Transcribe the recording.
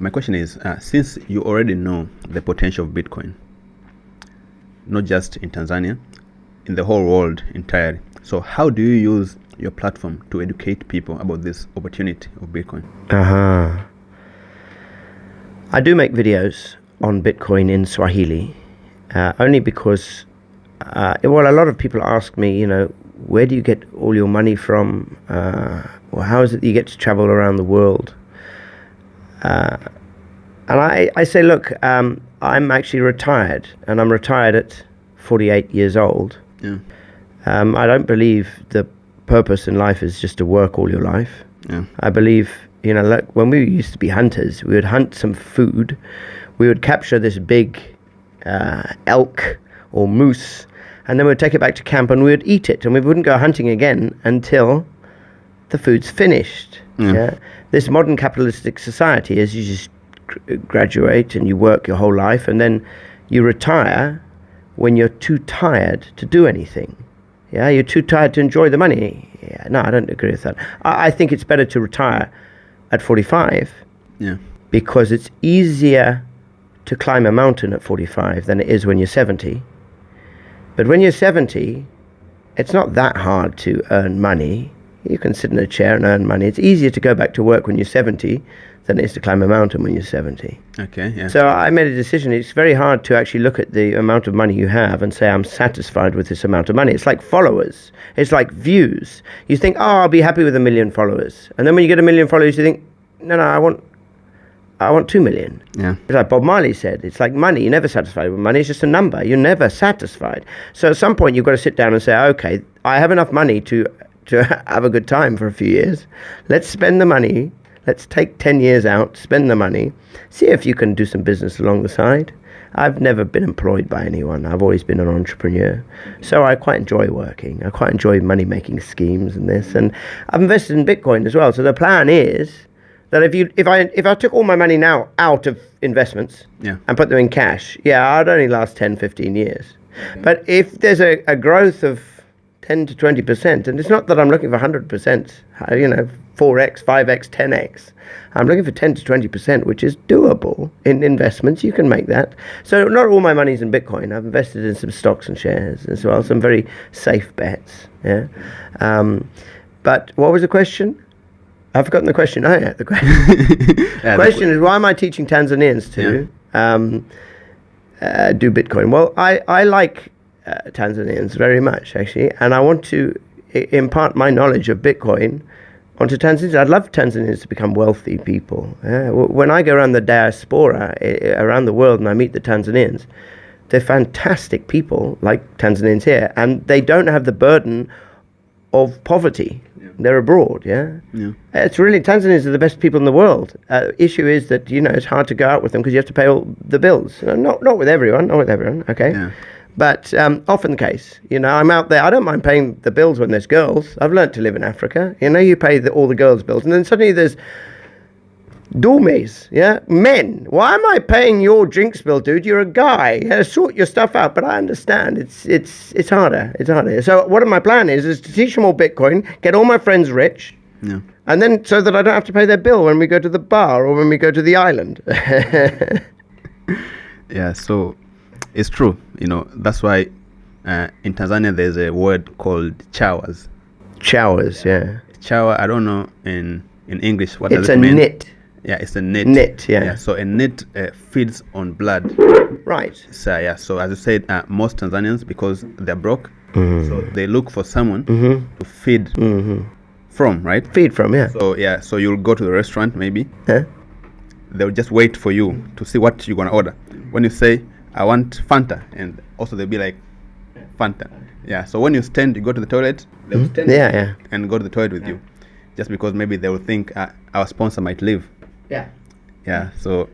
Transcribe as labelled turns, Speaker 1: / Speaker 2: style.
Speaker 1: My question is, since you already know the potential of Bitcoin, not just in Tanzania, in the whole world entirely, so how do you use your platform to educate people about this opportunity of Bitcoin?
Speaker 2: I do make videos on Bitcoin in Swahili, only because, a lot of people ask me, where do you get all your money from? Or how is it that you get to travel around the world? And I say, look, I'm actually retired, and I'm retired at 48 years old.
Speaker 1: Yeah.
Speaker 2: I don't believe the purpose in life is just to work all your life.
Speaker 1: Yeah.
Speaker 2: I believe, like when we used to be hunters, we would hunt some food, we would capture this big elk or moose, and then we'd take it back to camp and we would eat it, and we wouldn't go hunting again until the food's finished. Yeah. This modern capitalistic society is you just graduate and you work your whole life, and then you retire when you're too tired to do anything. Yeah, you're too tired to enjoy the money. Yeah, no, I don't agree with that. I think it's better to retire at 45.
Speaker 1: Yeah.
Speaker 2: Because it's easier to climb a mountain at 45 than it is when you're 70. But when you're 70, it's not that hard to earn money. You can sit in a chair and earn money. It's easier to go back to work when you're 70 than it is to climb a mountain when you're 70.
Speaker 1: Okay, yeah.
Speaker 2: So I made a decision. It's very hard to actually look at the amount of money you have and say, I'm satisfied with this amount of money. It's like followers. It's like views. You think, I'll be happy with 1 million followers. And then when you get 1 million followers, you think, no, I want 2 million.
Speaker 1: Yeah.
Speaker 2: It's like Bob Marley said, it's like money. You're never satisfied with money. It's just a number. You're never satisfied. So at some point, you've got to sit down and say, okay, I have enough money to have a good time for a few years. Let's spend the money. Let's take 10 years out, spend the money, see if you can do some business along the side. I've never been employed by anyone. I've always been an entrepreneur. So I quite enjoy working. I quite enjoy money-making schemes and this. And I've invested in Bitcoin as well. So the plan is that if I took all my money now out of investments and put them in cash, I'd only last 10, 15 years. Okay. But if there's a growth of 10 to 20%, and it's not that I'm looking for 100%, 4x, 5x, 10x. I'm looking for 10 to 20%, which is doable in investments. You can make that. So not all my money's in Bitcoin. I've invested in some stocks and shares as well, some very safe bets. Yeah. But what was the question? I've forgotten the question. Oh yeah, the question is, why am I teaching Tanzanians to do Bitcoin? Well, I like Tanzanians very much, actually, and I want to impart my knowledge of Bitcoin onto Tanzanians. I'd love Tanzanians to become wealthy people. When I go around the diaspora around the world and I meet the Tanzanians, they're fantastic people like Tanzanians here, and they don't have the burden of poverty. They're abroad. It's really, Tanzanians are the best people in the world. Issue is that it's hard to go out with them because you have to pay all the bills. Not with everyone, okay. But often the case, I'm out there. I don't mind paying the bills when there's girls. I've learnt to live in Africa. You pay all the girls' bills, and then suddenly there's Dormies, men. Why am I paying your drinks bill, dude? You're a guy. Sort your stuff out. But I understand it's harder. It's harder. So what my plan is to teach them all Bitcoin, get all my friends rich, and then so that I don't have to pay their bill when we go to the bar or when we go to the island.
Speaker 1: So it's true. That's why in Tanzania there's a word called chowers.
Speaker 2: Chowers,
Speaker 1: Chower. I don't know in English what
Speaker 2: does
Speaker 1: it mean.
Speaker 2: It's a knit.
Speaker 1: Yeah, it's a knit.
Speaker 2: Knit,
Speaker 1: So a knit feeds on blood.
Speaker 2: Right.
Speaker 1: So so as you said, most Tanzanians, because they're broke, so they look for someone to feed from, right?
Speaker 2: Feed from,
Speaker 1: So you'll go to the restaurant maybe. They'll just wait for you to see what you're gonna order. When you say, I want Fanta, and also they'll be like, Fanta. So when you stand, you go to the toilet, they'll stand and go to the toilet with you. Just because maybe they will think our sponsor might leave. So